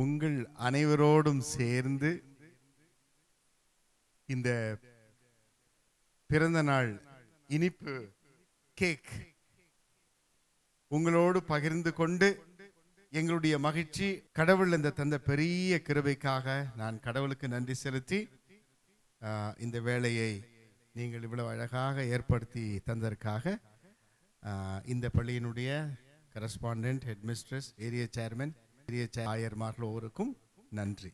உங்கள் அனைவரோடும் சேர்ந்து இந்த பிறந்த நாள் இனிப்பு கேக் உங்களோடு பகிர்ந்து கொண்டு எங்களுடைய மகிழ்ச்சி, கடவுள் இந்த தந்த பெரிய கிருபைக்காக நான் கடவுளுக்கு நன்றி செலுத்தி இந்த வேளையை நீங்கள் இவ்வளவு அழகாக ஏற்படுத்தி தந்ததற்காக இந்த பள்ளியினுடைய correspondent, headmistress, area chairman, ஆயர்மார்கள் ஒவ்வொருக்கும் நன்றி.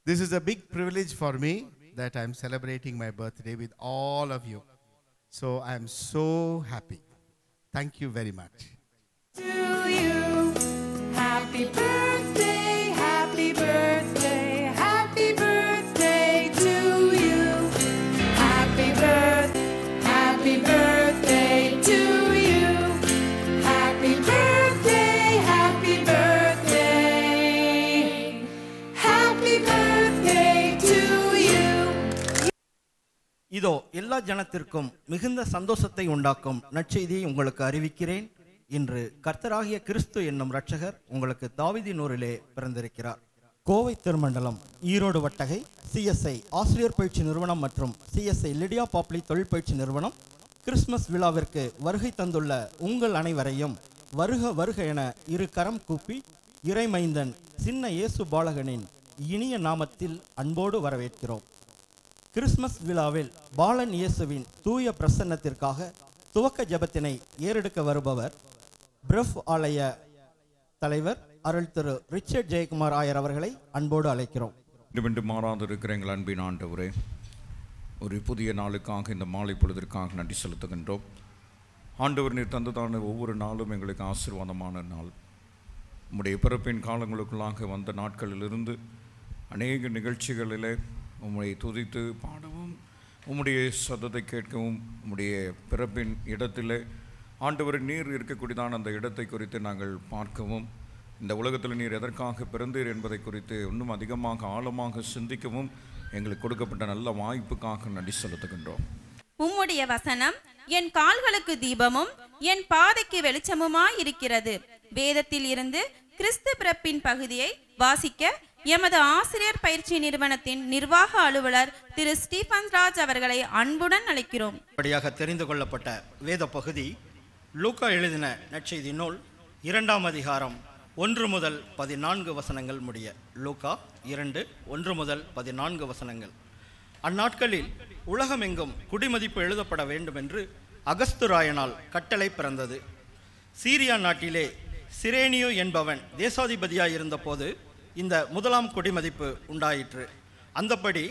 This is a big privilege for me that I am celebrating my birthday with all of you. So I am so happy. Thank you very much. To you, happy birthday, happy birthday, happy birthday to you. Happy birthday to you. Happy birthday, happy birthday, happy birthday to you. இதோ எல்லா ஜனத்திற்கும் மிகுந்த சந்தோஷத்தை உண்டாக்கும் நற்செய்தியை உங்களுக்கு அறிவிக்கிறேன். இன்று கர்த்தராகிய கிறிஸ்து என்னும் இரட்சகர் உங்களுக்கு தாவீதின் ஊரிலே பிறந்திருக்கிறார். கோவை திருமண்டலம், ஈரோடு வட்டகை சிஎஸ்ஐ ஆசிரியர் பயிற்சி நிறுவனம் மற்றும் சிஎஸ்ஐ லிடியா பாப்லி தொழிற்பயிற்சி நிறுவனம் கிறிஸ்துமஸ் விழாவிற்கு வருகை தந்துள்ள உங்கள் அனைவரையும் வருக வருக என இரு கரம் கூப்பி இறைமைந்தன் சின்ன இயேசு பாலகனின் இனிய நாமத்தில் அன்போடு வரவேற்கிறோம். கிறிஸ்துமஸ் விழாவில் பாலன் இயேசுவின் தூய பிரசன்னத்திற்காக துவக்க ஜெபத்தினை ஏறெடுக்க வருபவர் பிரஃப் ஆலய தலைவர் அருள் திரு ரிச்சர்ட் ஜெயக்குமார் ஆயர் அவர்களை அன்போடு அழைக்கிறோம். மாறாது இருக்கிற எங்கள் அன்பின் ஆண்டவரே, ஒரு புதிய நாளுக்காக இந்த மாலை பொழுதிற்காக நன்றி செலுத்துகின்றோம். ஆண்டவர் நீர் தந்ததான ஒவ்வொரு நாளும் எங்களுக்கு ஆசீர்வாதமான நாள். உம்முடைய பிறப்பின் காலங்களுக்குள்ளாக வந்த நாட்களிலிருந்து அநேக நிகழ்ச்சிகளிலே உம்முடைய துதித்து பாடவும், உம்முடைய சத்தத்தை கேட்கவும், உம்முடைய பிறப்பின் இடத்திலே ஆண்டவர் நீர் இருக்கக்கூடியதான அந்த இடத்தை குறித்து நாங்கள் பார்க்கவும், இந்த உலகத்தில் நீர் எதற்காக பிறந்தீர் என்பதை குறித்து இன்னும் அதிகமாக ஆழமாக சிந்திக்கவும் எங்களுக்கு கொடுக்கப்பட்ட நல்ல வாய்ப்புக்காக நன்றி செலுத்துகின்றோம். உம்முடைய வசனம் என் கால்களுக்கு தீபமும் என் பாதைக்கு வெளிச்சமுமாய் இருக்கிறது. வேதத்தில் இருந்து கிறிஸ்து பிறப்பின் பகுதியை வாசிக்க எமது ஆசிரியர் பயிற்சி நிறுவனத்தின் நிர்வாக அலுவலர் திரு ஸ்டீபன் ராஜ் அவர்களை அன்புடன் அழைக்கிறோம். படியாக தெரிந்து கொள்ளப்பட்ட வேத பகுதி லூக்கா எழுதின நற்செய்தி நூல் 2ஆம் அதிகாரம் 1 முதல் 14 வசனங்கள் முடிய. லூக்கா 2:1 முதல் 14 வசனங்கள். அந்நாட்களில் உலகமெங்கும் குடிமதிப்பு எழுதப்பட வேண்டும் என்று அகஸ்துராயனால் கட்டளை பிறந்தது. சீரியா நாட்டிலே சிரேனியோ என்பவன் தேசாதிபதியாயிருந்த போது இந்த முதலாம் குடிமதிப்பு உண்டாயிற்று. அந்தபடி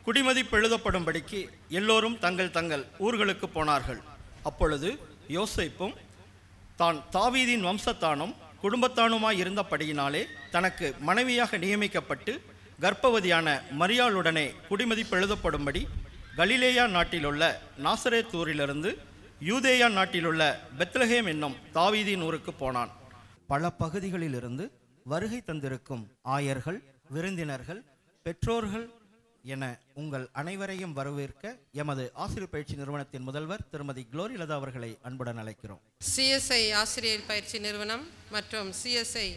குடிமதிப்பு எழுதப்படும்படிக்கு எல்லோரும் தங்கள் தங்கள் ஊர்களுக்கு போனார்கள். அப்பொழுது யோசேப்பும் தான் தாவீதின் வம்சத்தானும் குடும்பத்தானுமாய் இருந்தபடியினாலே தனக்கு மனைவியாக நியமிக்கப்பட்டு கர்ப்பவதியான மரியாளுடனே குடிமதிப்பு எழுதப்படும்படி கலிலேயா நாட்டிலுள்ள நாசரேத் ஊரிலிருந்து யூதேயா நாட்டிலுள்ள பெத்லகேம் என்னும் தாவீதின் ஊருக்கு போனான். பல பகுதிகளிலிருந்து வருகை தந்திருக்கும் ஆயர்கள், விருந்தினர்கள், பெற்றோர்கள் என உங்கள் அனைவரையும் வரவேற்க எமது ஆசிரியர் பயிற்சி நிறுவனத்தின் முதல்வர் திருமதி குளோரிலதா அவர்களை அன்புடன் அழைக்கிறோம். சிஎஸ்ஐ ஆசிரியர் பயிற்சி நிறுவனம் மற்றும் சிஎஸ்ஐ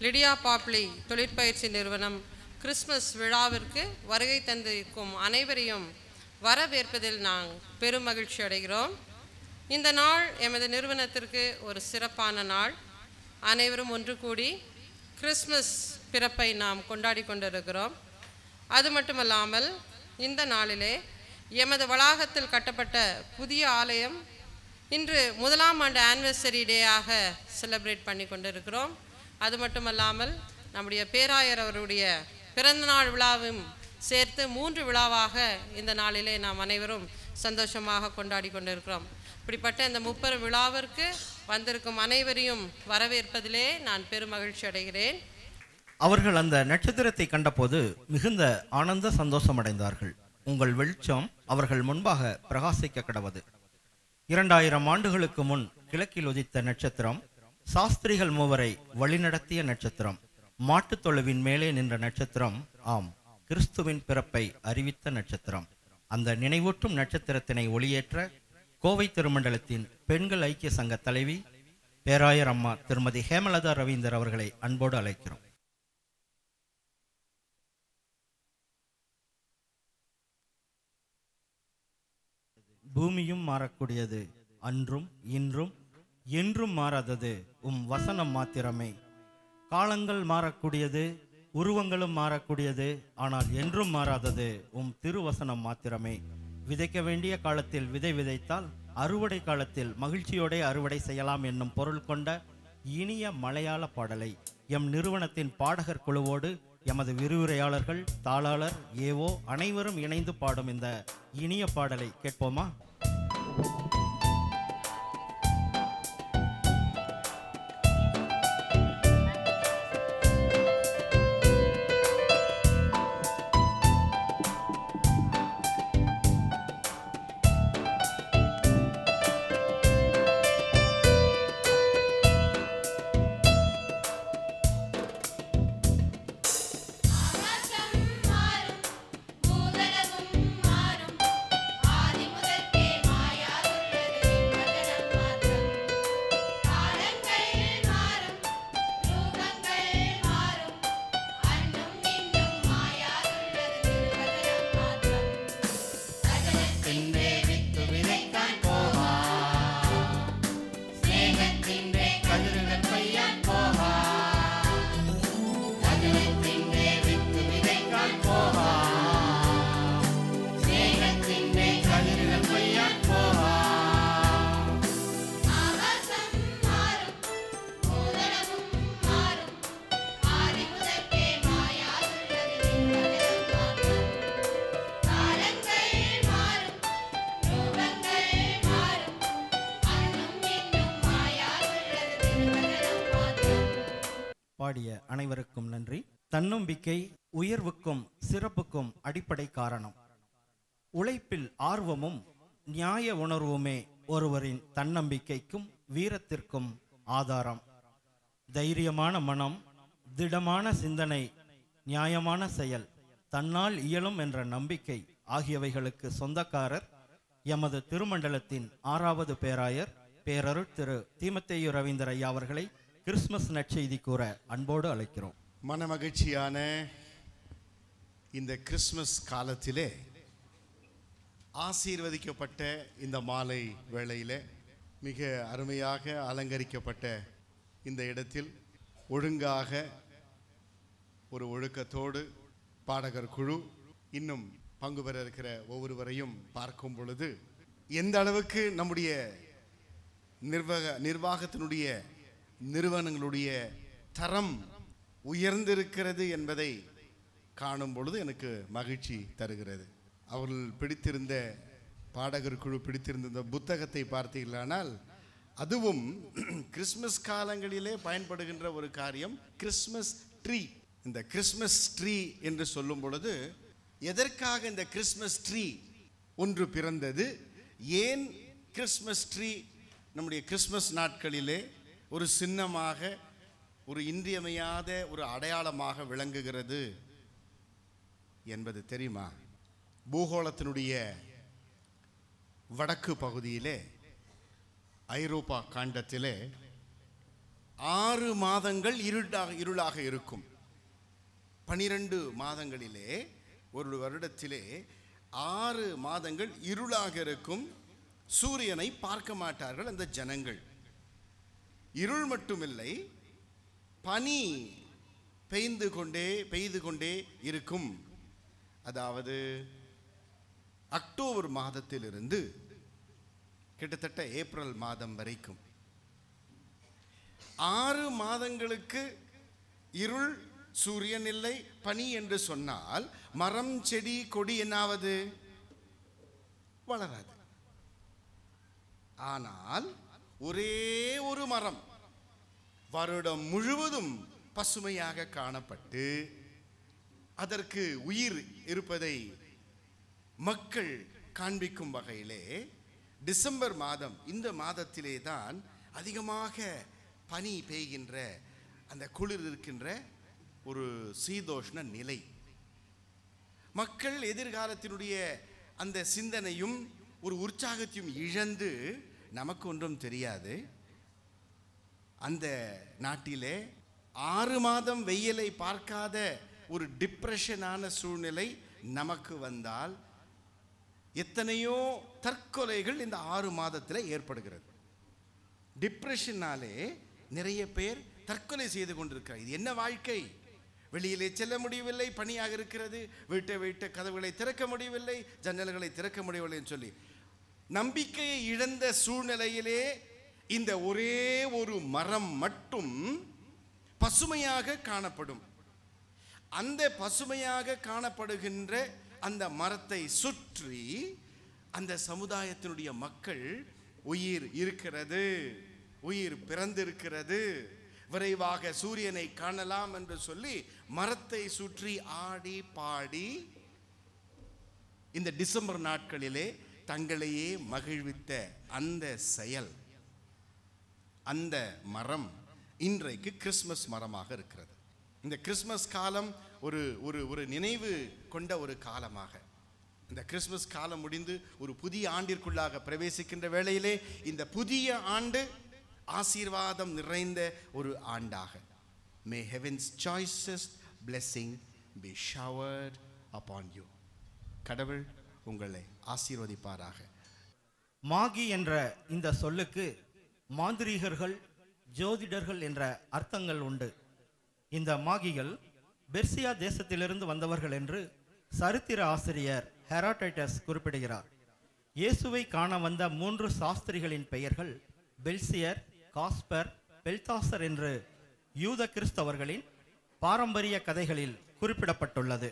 லிடியா பாப்லி தொழிற்பயிற்சி நிறுவனம் கிறிஸ்துமஸ் விழாவிற்கு வருகை தந்திருக்கும் அனைவரையும் வரவேற்பதில் நாங்கள் பெரும் மகிழ்ச்சி அடைகிறோம். இந்த நாள் எமது நிறுவனத்திற்கு ஒரு சிறப்பான நாள். அனைவரும் ஒன்று கூடி கிறிஸ்துமஸ் பிறப்பை நாம் கொண்டாடி கொண்டிருக்கிறோம். அது மட்டுமல்லாமல் இந்த நாளிலே எமது வளாகத்தில் கட்டப்பட்ட புதிய ஆலயம் இன்று 1ஆம் ஆண்டு ஆனிவர்சரி டேயாக செலிப்ரேட் பண்ணி கொண்டிருக்கிறோம். அது மட்டுமல்லாமல் நம்முடைய பேராயர் அவருடைய பிறந்தநாள் விழாவும் சேர்த்து 3 விழாவாக இந்த நாளிலே நாம் அனைவரும் சந்தோஷமாக கொண்டாடி கொண்டிருக்கிறோம். இப்படிப்பட்ட இந்த 30 விழாவிற்கு வந்திருக்கும் அனைவரையும் வரவேற்பதிலே நான் பெரும் மகிழ்ச்சி அடைகிறேன். அவர்கள் அந்த நட்சத்திரத்தை கண்டபோது மிகுந்த ஆனந்த சந்தோஷம் அடைந்தார்கள். உங்கள் வெளிச்சம் அவர்கள் முன்பாக பிரகாசிக்க கடவது. 2000 ஆண்டுகளுக்கு முன் கிழக்கில் உதித்த நட்சத்திரம், சாஸ்திரிகள் மூவரை வழிநடத்திய நட்சத்திரம், மாட்டுத் தொழுவின் மேலே நின்ற நட்சத்திரம், ஆம், கிறிஸ்துவின் பிறப்பை அறிவித்த நட்சத்திரம். அந்த நினைவூட்டும் நட்சத்திரத்தினை ஒளியேற்ற கோவை திருமண்டலத்தின் பெண்கள் ஐக்கிய சங்க தலைவி பேராயர் அம்மா திருமதி ஹேமலதா ரவீந்தர் அவர்களை அன்போடு அழைக்கிறோம். பூமியும் மாறக்கூடியது, அன்றும் இன்றும் என்றும் மாறாதது உம் வசனம் மாத்திரமே. காலங்கள் மாறக்கூடியது, உருவங்களும் மாறக்கூடியது, ஆனால் என்றும் மாறாதது உம் திருவசனம் மாத்திரமே. விதைக்க வேண்டிய காலத்தில் விதை விதைத்தால் அறுவடை காலத்தில் மகிழ்ச்சியோட அறுவடை செய்யலாம் என்னும் பொருள் கொண்ட இனிய மலையாள பாடலை எம் நிறுவனத்தின் பாடகர் குழுவோடு எமது விரிவுரையாளர்கள், தாளாளர், ஏவோ அனைவரும் இணைந்து பாடும் இந்த இனிய பாடலை கேட்போமா? பாடிய அனைவருக்கும் நன்றி. தன்னம்பிக்கை உயர்வுக்கும் சிறப்புக்கும் அடிப்படை காரணம். உழைப்பில் ஆர்வமும் நியாய உணர்வுமே ஒருவரின் தன்னம்பிக்கைக்கும் வீரத்திற்கும் ஆதாரம். தைரியமான மனம், திடமான சிந்தனை, நியாயமான செயல், தன்னால் இயலும் என்ற நம்பிக்கை ஆகியவைகளுக்கு சொந்தக்காரர் எமது திருமண்டலத்தின் 6வது பேராயர் பேரருட் திரு தீமத்தேயு ரவீந்தர் ஐயா அவர்களை கிறிஸ்துமஸ் நற்செய்தி கூற அன்போடு அழைக்கிறோம். மனமகிழ்ச்சியான இந்த கிறிஸ்துமஸ் காலத்திலே ஆசீர்வதிக்கப்பட்ட இந்த மாலை வேளையிலே மிக அருமையாக அலங்கரிக்கப்பட்ட இந்த இடத்தில் ஒழுங்காக ஒரு ஒழுக்கத்தோடு பாடகர் குழு இன்னும் பங்கு பெற இருக்கிற ஒவ்வொருவரையும் பார்க்கும் பொழுது எந்த அளவுக்கு நம்முடைய நிர்வாகத்தினுடைய நிறுவனங்களுடைய தரம் உயர்ந்திருக்கிறது என்பதை காணும் பொழுது எனக்கு மகிழ்ச்சி தருகிறது. அவர்கள் பிடித்திருந்த பாடகர் குழு பிடித்திருந்த இந்த புத்தகத்தை பார்த்தீர்களானால் அதுவும் கிறிஸ்மஸ் காலங்களிலே பயன்படுகின்ற ஒரு காரியம் கிறிஸ்மஸ் ட்ரீ. இந்த கிறிஸ்மஸ் ட்ரீ என்று சொல்லும் பொழுது எதற்காக இந்த கிறிஸ்மஸ் ட்ரீ ஒன்று பிறந்தது, ஏன் கிறிஸ்மஸ் ட்ரீ நம்முடைய கிறிஸ்மஸ் நாட்களிலே ஒரு சின்னமாக, ஒரு இன்றியமையாத ஒரு அடையாளமாக விளங்குகிறது என்பது தெரியுமா? பூகோளத்தினுடைய வடக்கு பகுதியிலே ஐரோப்பா காண்டத்திலே 6 மாதங்கள் இருளாக இருக்கும். 12 மாதங்களிலே ஒரு வருடத்திலே 6 மாதங்கள் இருளாக இருக்கும். சூரியனை பார்க்க மாட்டார்கள் அந்த ஜனங்கள். இருள் மட்டுமில்லை, பனி பெய்து கொண்டே இருக்கும். அதாவது அக்டோபர் மாதத்திலிருந்து கிட்டத்தட்ட ஏப்ரல் மாதம் வரைக்கும் 6 மாதங்களுக்கு இருள், சூரியன் இல்லை, பனி என்று சொன்னால் மரம் செடி கொடி என்னாவது வளராது. ஆனால் ஒரே ஒரு மரம் வருடம் முழுவதும் பசுமையாக காணப்பட்டு அதற்கு உயிர் இருப்பதை மக்கள் காண்பிக்கும் வகையிலே டிசம்பர் மாதம், இந்த மாதத்திலே தான் அதிகமாக பனி பெய்கின்ற, அந்த குளிர் இருக்கின்ற ஒரு சீதோஷ்ண நிலை. மக்கள் எதிர்காலத்தினுடைய அந்த சிந்தனையும் ஒரு உற்சாகத்தையும் இழந்து, நமக்கு ஒன்றும் தெரியாது, அந்த நாட்டிலே 6 மாதம் வெயிலை பார்க்காத ஒரு டிப்ரெஷனான சூழ்நிலை நமக்கு வந்தால் எத்தனையோ தற்கொலைகள் இந்த 6 மாதத்தில் ஏற்படுகிறது. டிப்ரெஷனாலே நிறைய பேர் தற்கொலை செய்து கொண்டிருக்கிறார். இது என்ன வாழ்க்கை? வெளியிலே செல்ல முடியவில்லை, பனியாக இருக்கிறது, வீட்டை கதவுகளை திறக்க முடியவில்லை, ஜன்னல்களை திறக்க முடியவில்லைன்னு சொல்லி நம்பிக்கையை இழந்த சூழ்நிலையிலே இந்த ஒரே ஒரு மரம் மட்டும் பசுமையாக காணப்படும். அந்த பசுமையாக காணப்படுகின்ற அந்த மரத்தை சுற்றி அந்த சமுதாயத்தினுடைய மக்கள் உயிர் இருக்கிறது, உயிர் பிறந்திருக்கிறது, விரைவாக சூரியனை காணலாம் என்று சொல்லி மரத்தை சுற்றி ஆடி பாடி இந்த டிசம்பர் நாட்களிலே தங்களையே மகிழ்வித்த அந்த செயல், அந்த மரம் இன்றைக்கு கிறிஸ்மஸ் மரமாக இருக்கிறது. இந்த கிறிஸ்மஸ் காலம் ஒரு ஒரு ஒரு நினைவு கொண்ட ஒரு காலமாக, இந்த கிறிஸ்மஸ் காலம் முடிந்து ஒரு புதிய ஆண்டிற்குள்ளாக பிரவேசிக்கின்ற வேளையிலே இந்த புதிய ஆண்டு ஆசீர்வாதம் நிறைந்த ஒரு ஆண்டாக, may heaven's choicest blessing be showered upon you. கடவுள் உங்களை ஆசீர்வதிப்பாராக. மாகி என்ற இந்த சொல்லுக்கு மாந்திரீகர்கள், ஜோதிடர்கள் என்ற அர்த்தங்கள் உண்டு. இந்த மாகிகள் பெர்சியா தேசத்திலிருந்து வந்தவர்கள் என்று சரித்திர ஆசிரியர் ஹெராடைட்டஸ் குறிப்பிடுகிறார். இயேசுவை காண வந்த 3 சாஸ்திரிகளின் பெயர்கள் பெல்சியர், காஸ்பர், பெல்தாசர் என்று யூத கிறிஸ்தவர்களின் பாரம்பரிய கதைகளில் குறிப்பிடப்பட்டுள்ளது.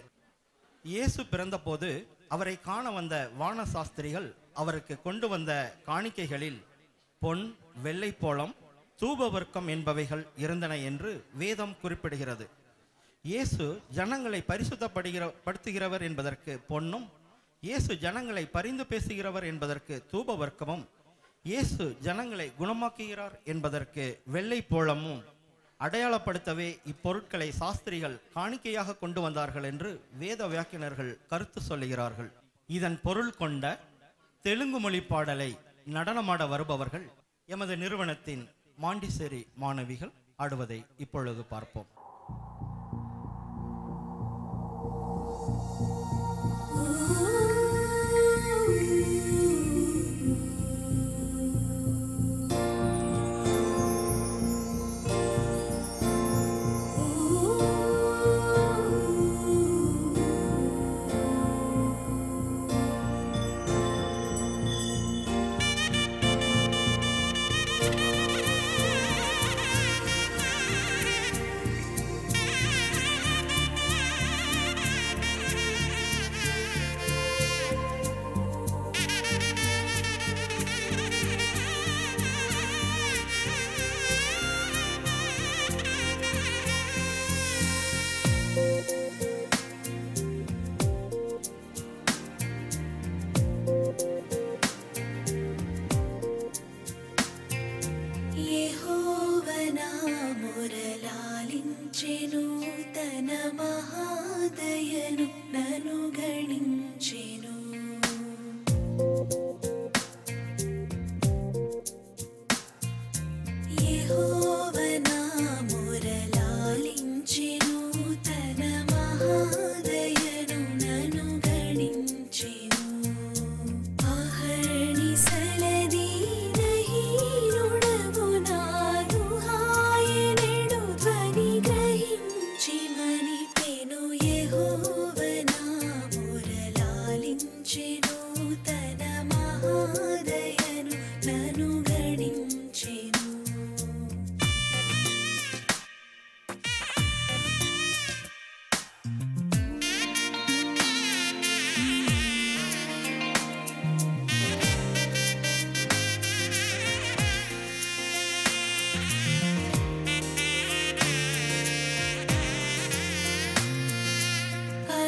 இயேசு பிறந்தபோது அவரை காண வந்த வான சாஸ்திரிகள் அவருக்கு கொண்டு வந்த காணிக்கைகளில் பொன், வெள்ளைப்போளம், தூபவர்க்கம் என்பவைகள் இருந்தன என்று வேதம் குறிப்பிடுகிறது. இயேசு ஜனங்களை பரிசுத்தப்படுத்துகிறவர் என்பதற்கு பொன்னும், இயேசு ஜனங்களை பரிந்து பேசுகிறவர் என்பதற்கு தூபவர்க்கமும், இயேசு ஜனங்களை குணமாக்குகிறார் என்பதற்கு வெள்ளைப்போளமும் அடையாளப்படுத்தவே இப்பொருட்களை சாஸ்திரிகள் காணிக்கையாக கொண்டு வந்தார்கள் என்று வேத வியாக்கியனர்கள் கருத்து சொல்லுகிறார்கள். இதன் பொருள் கொண்ட தெலுங்கு மொழி பாடலை நடனமாட வருபவர்கள் எமது நிறுவனத்தின் மாண்டிசேரி மாணவிகள் ஆடுவதை இப்பொழுது பார்ப்போம்.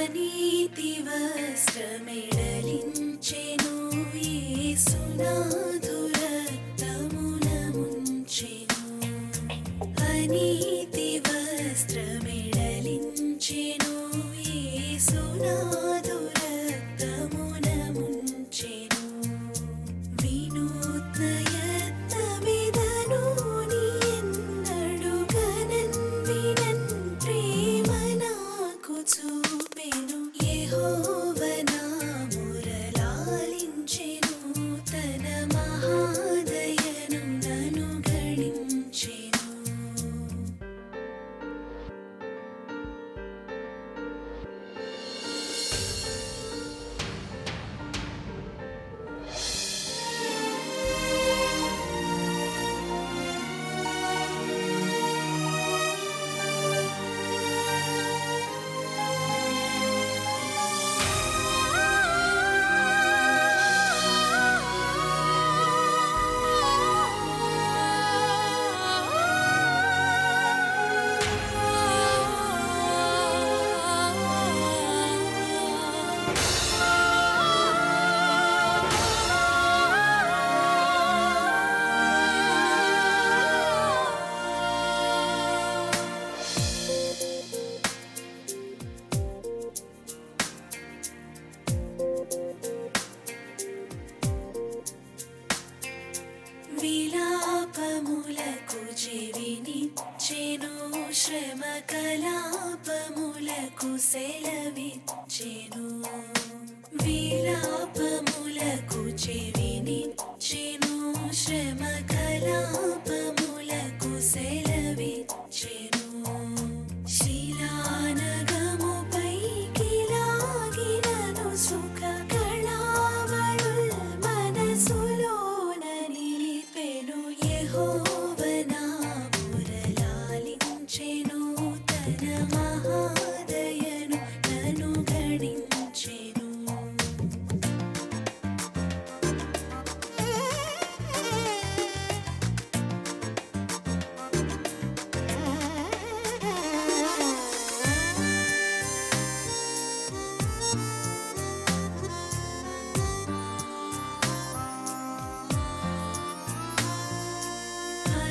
अनीति वस्त्रमेडली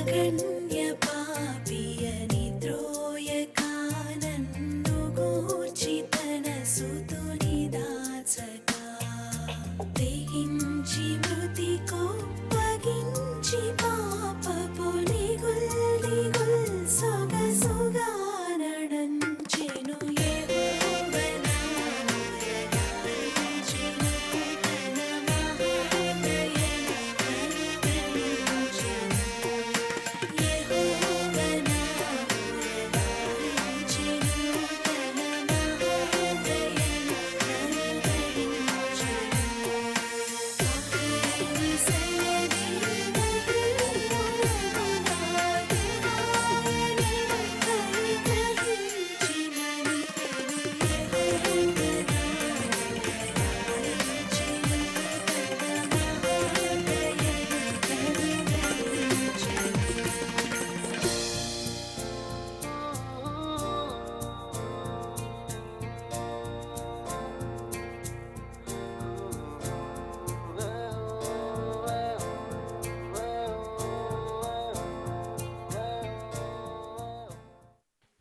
कन्या पापिय निद्रोय कानन्नुगूर्चि तन सुतुनि दाचका तेगिंचि मृतिको पगिंचि पापपु निगुल निगुल सोगसुगा नडंचेनु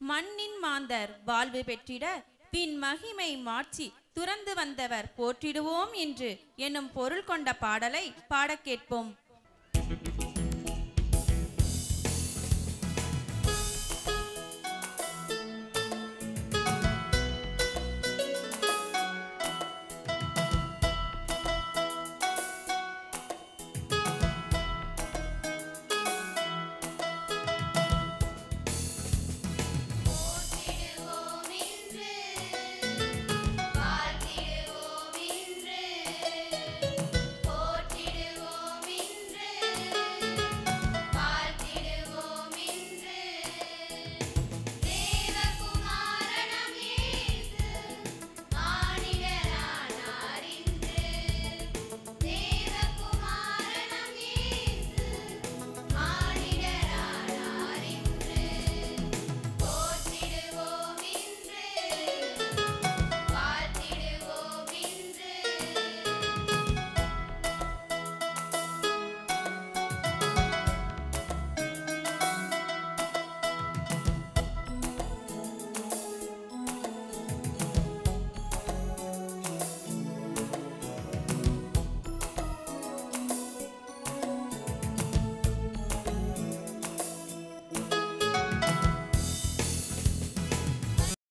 மண்ணின் மாந்தர் வாழ்வு பெற்றிட பின் மகிமை மாட்சி துறந்து வந்தவர் போற்றிடுவோம் என்று என்னும் பொருள் கொண்ட பாடலை பாடக் கேட்போம்.